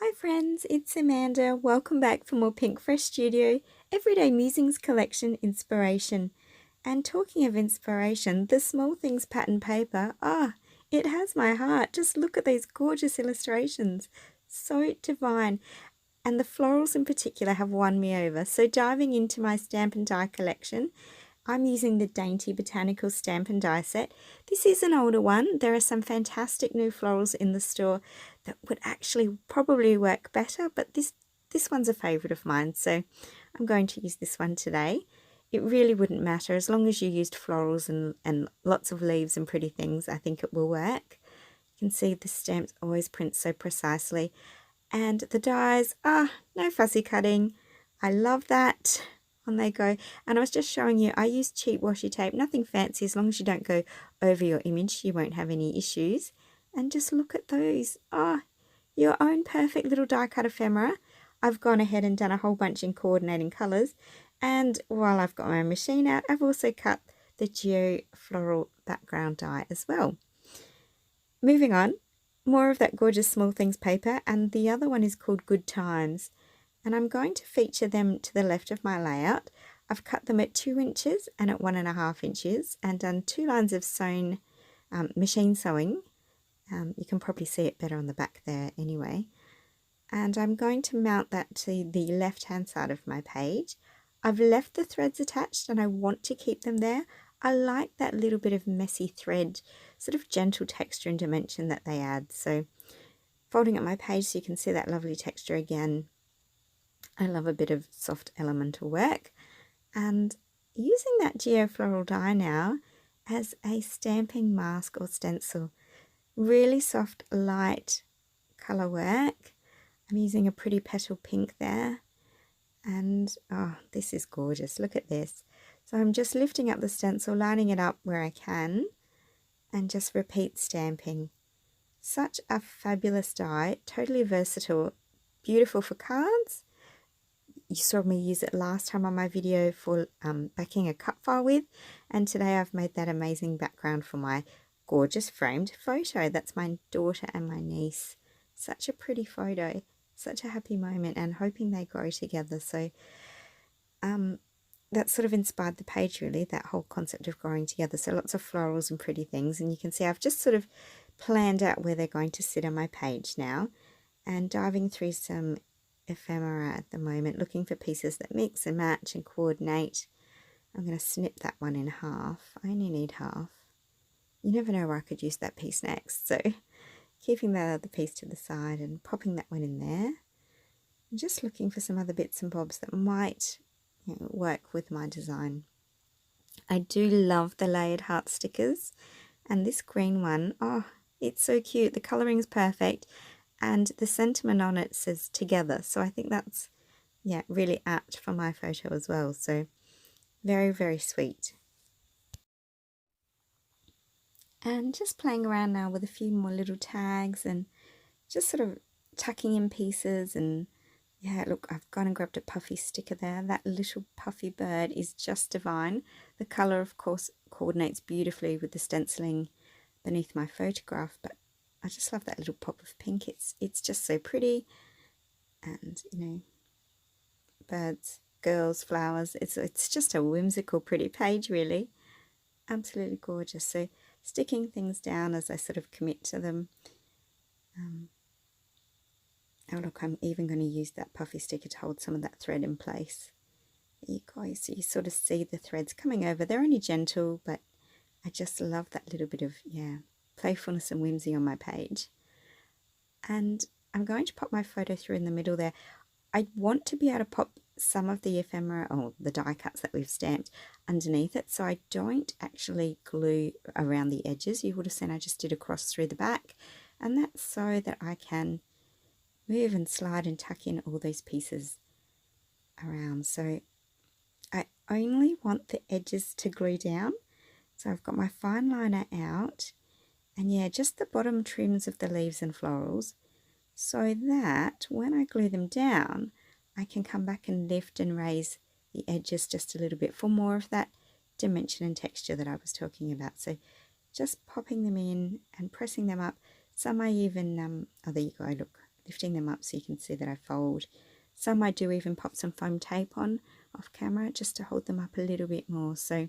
Hi friends, it's Amanda. Welcome back for more Pinkfresh Studio Everyday Musings collection inspiration. And talking of inspiration, the Small Things pattern paper, it has my heart. Just look at these gorgeous illustrations. So divine. And the florals in particular have won me over. So diving into my stamp and die collection, I'm using the Dainty Botanical Stamp and Die set. This is an older one. There are some fantastic new florals in the store that would actually probably work better, but this one's a favourite of mine, so I'm going to use this one today. It really wouldn't matter as long as you used florals and lots of leaves and pretty things. I think it will work. You can see the stamps always print so precisely. And the dies, no fussy cutting. I love that. On they go. And I was just showing you, I use cheap washi tape, nothing fancy. As long as you don't go over your image, you won't have any issues. And just look at those. Your own perfect little die cut ephemera. I've gone ahead and done a whole bunch in coordinating colours. And while I've got my machine out, I've also cut the Geo floral background die as well. Moving on, more of that gorgeous Small Things paper, and the other one is called Good Times. And I'm going to feature them to the left of my layout. I've cut them at 2 inches and at 1.5 inches and done 2 lines of sewn machine sewing. You can probably see it better on the back there anyway. And I'm going to mount that to the left hand side of my page. I've left the threads attached and I want to keep them there. I like that little bit of messy thread, sort of gentle texture and dimension that they add. So folding up my page so you can see that lovely texture again. I love a bit of soft elemental work, and using that geofloral die now as a stamping mask or stencil. Really soft, light colour work. I'm using a pretty petal pink there, and this is gorgeous. Look at this. So I'm just lifting up the stencil, lining it up where I can, and just repeat stamping. Such a fabulous die, totally versatile, beautiful for cards. You saw me use it last time on my video for backing a cut file with, and today I've made that amazing background for my gorgeous framed photo. That's my daughter and my niece. Such a pretty photo, such a happy moment, and hoping they grow together. So that sort of inspired the page really, that whole concept of growing together. So lots of florals and pretty things, and you can see I've just sort of planned out where they're going to sit on my page now, and diving through some ephemera at the moment, looking for pieces that mix and match and coordinate. I'm going to snip that one in half. I only need half. You never know where I could use that piece next, so keeping that other piece to the side and popping that one in there. And just looking for some other bits and bobs that might work with my design. I do love the layered heart stickers, and this green one, it's so cute. The colouring's perfect. And the sentiment on it says together. So I think that's, really apt for my photo as well. So very, very sweet. And just playing around now with a few more little tags and just sort of tucking in pieces. And look, I've gone and grabbed a puffy sticker there. That little puffy bird is just divine. The colour, of course, coordinates beautifully with the stenciling beneath my photograph, but I just love that little pop of pink. It's just so pretty, and birds, girls, flowers. It's just a whimsical, pretty page, really. Absolutely gorgeous. So sticking things down as I sort of commit to them. Oh look, I'm even going to use that puffy sticker to hold some of that thread in place. There you go. So you sort of see the threads coming over. They're only gentle, but I just love that little bit of playfulness and whimsy on my page. And I'm going to pop my photo through in the middle there. I want to be able to pop some of the ephemera, or the die cuts that we've stamped, underneath it, so I don't actually glue around the edges. You would have seen I just did a cross through the back, and that's so that I can move and slide and tuck in all those pieces around. So I only want the edges to glue down. So I've got my fine liner out, and just the bottom trims of the leaves and florals, so that when I glue them down, I can come back and lift and raise the edges just a little bit for more of that dimension and texture that I was talking about. So just popping them in and pressing them up. Some I even, there you go, look, lifting them up so you can see that I fold. Some I do even pop some foam tape on off camera just to hold them up a little bit more. So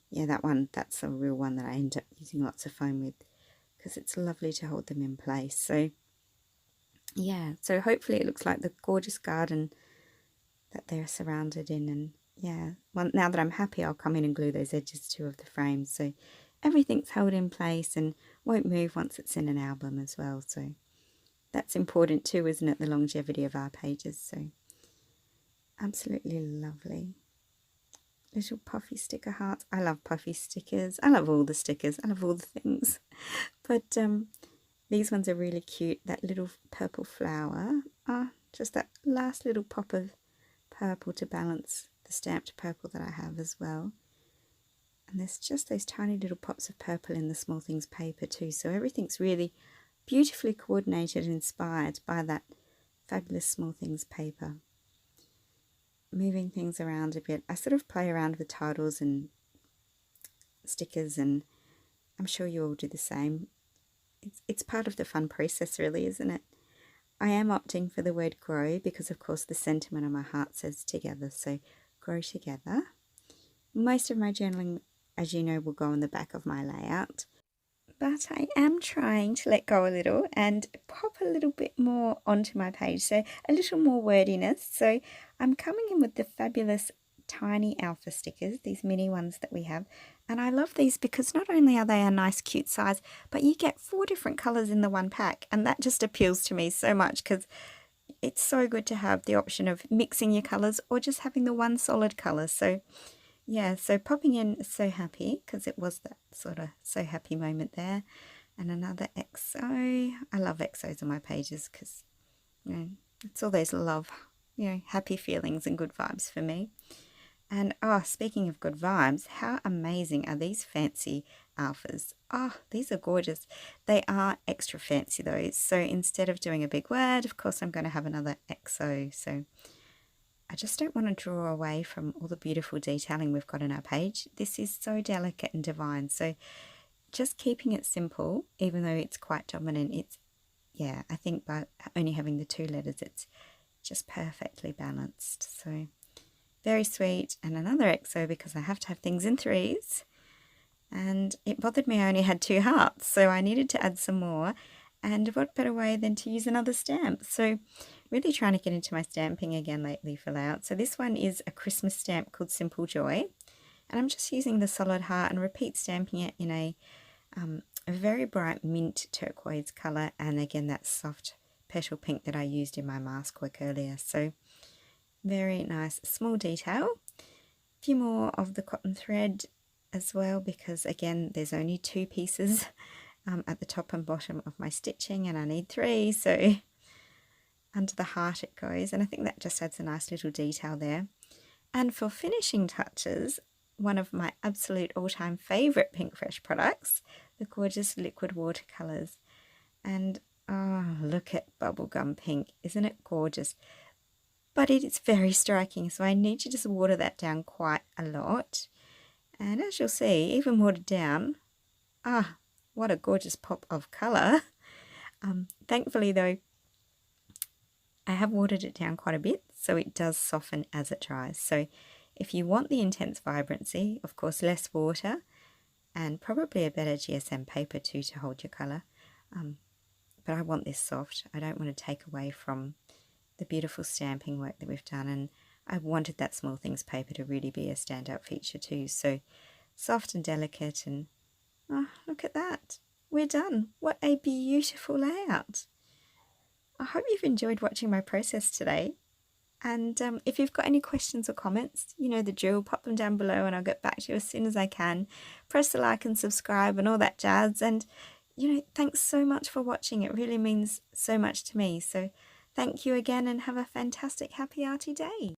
yeah, that's a real one that I end up using lots of foam with because it's lovely to hold them in place. So yeah, so hopefully it looks like the gorgeous garden that they're surrounded in. And yeah, now that I'm happy, I'll come in and glue those edges too of the frames, so everything's held in place and won't move once it's in an album as well. So that's important too, isn't it, the longevity of our pages. So absolutely lovely. Little puffy sticker hearts. I love puffy stickers. I love all the stickers. I love all the things. But these ones are really cute. That little purple flower. Just that last little pop of purple to balance the stamped purple that I have as well. And there's just those tiny little pops of purple in the Small Things paper too. So everything's really beautifully coordinated and inspired by that fabulous Small Things paper. Moving things around a bit. I sort of play around with titles and stickers, and I'm sure you all do the same. It's part of the fun process really, isn't it? I am opting for the word grow because of course the sentiment on my heart says together, so grow together. Most of my journaling, as you know, will go on the back of my layout. But I am trying to let go a little and pop a little bit more onto my page, so a little more wordiness. So I'm coming in with the fabulous tiny alpha stickers, these mini ones that we have. And I love these because not only are they a nice cute size, but you get 4 different colours in the one pack. And that just appeals to me so much because it's so good to have the option of mixing your colours or just having the one solid colour. So yeah, so popping in So Happy, because it was that sort of So Happy moment there. And another XO. I love XOs on my pages because, you know, it's all those love, you know, happy feelings and good vibes for me. And speaking of good vibes, how amazing are these fancy alphas? These are gorgeous. They are extra fancy though. So instead of doing a big word, of course, I'm going to have another XO. So I just don't want to draw away from all the beautiful detailing we've got on our page. This is so delicate and divine. So just keeping it simple, even though it's quite dominant, yeah, I think by only having the 2 letters, it's just perfectly balanced. So very sweet. And another XO because I have to have things in 3s. And it bothered me I only had 2 hearts, so I needed to add some more. And what better way than to use another stamp? So really trying to get into my stamping again lately for layout. So this one is a Christmas stamp called Simple Joy. And I'm just using the solid heart and repeat stamping it in a very bright mint turquoise colour. And again, that soft petal pink that I used in my mask work earlier. So very nice small detail. A few more of the cotton thread as well, because again, there's only 2 pieces at the top and bottom of my stitching and I need 3, so under the heart it goes, and I think that just adds a nice little detail there. And for finishing touches, one of my absolute all-time favourite Pinkfresh products, the gorgeous liquid watercolours. And look at bubblegum pink, isn't it gorgeous? But it is very striking, so I need to just water that down quite a lot. And as you'll see, even watered down, what a gorgeous pop of colour. Thankfully though, I have watered it down quite a bit, so it does soften as it dries. So if you want the intense vibrancy, of course less water, and probably a better GSM paper too to hold your colour. But I want this soft. I don't want to take away from the beautiful stamping work that we've done, and I wanted that Small Things paper to really be a standout feature too. So soft and delicate, and look at that. We're done. What a beautiful layout. I hope you've enjoyed watching my process today. And if you've got any questions or comments, you know the drill, pop them down below and I'll get back to you as soon as I can. Press the like and subscribe and all that jazz. And, you know, thanks so much for watching. It really means so much to me. So thank you again and have a fantastic, happy, arty day.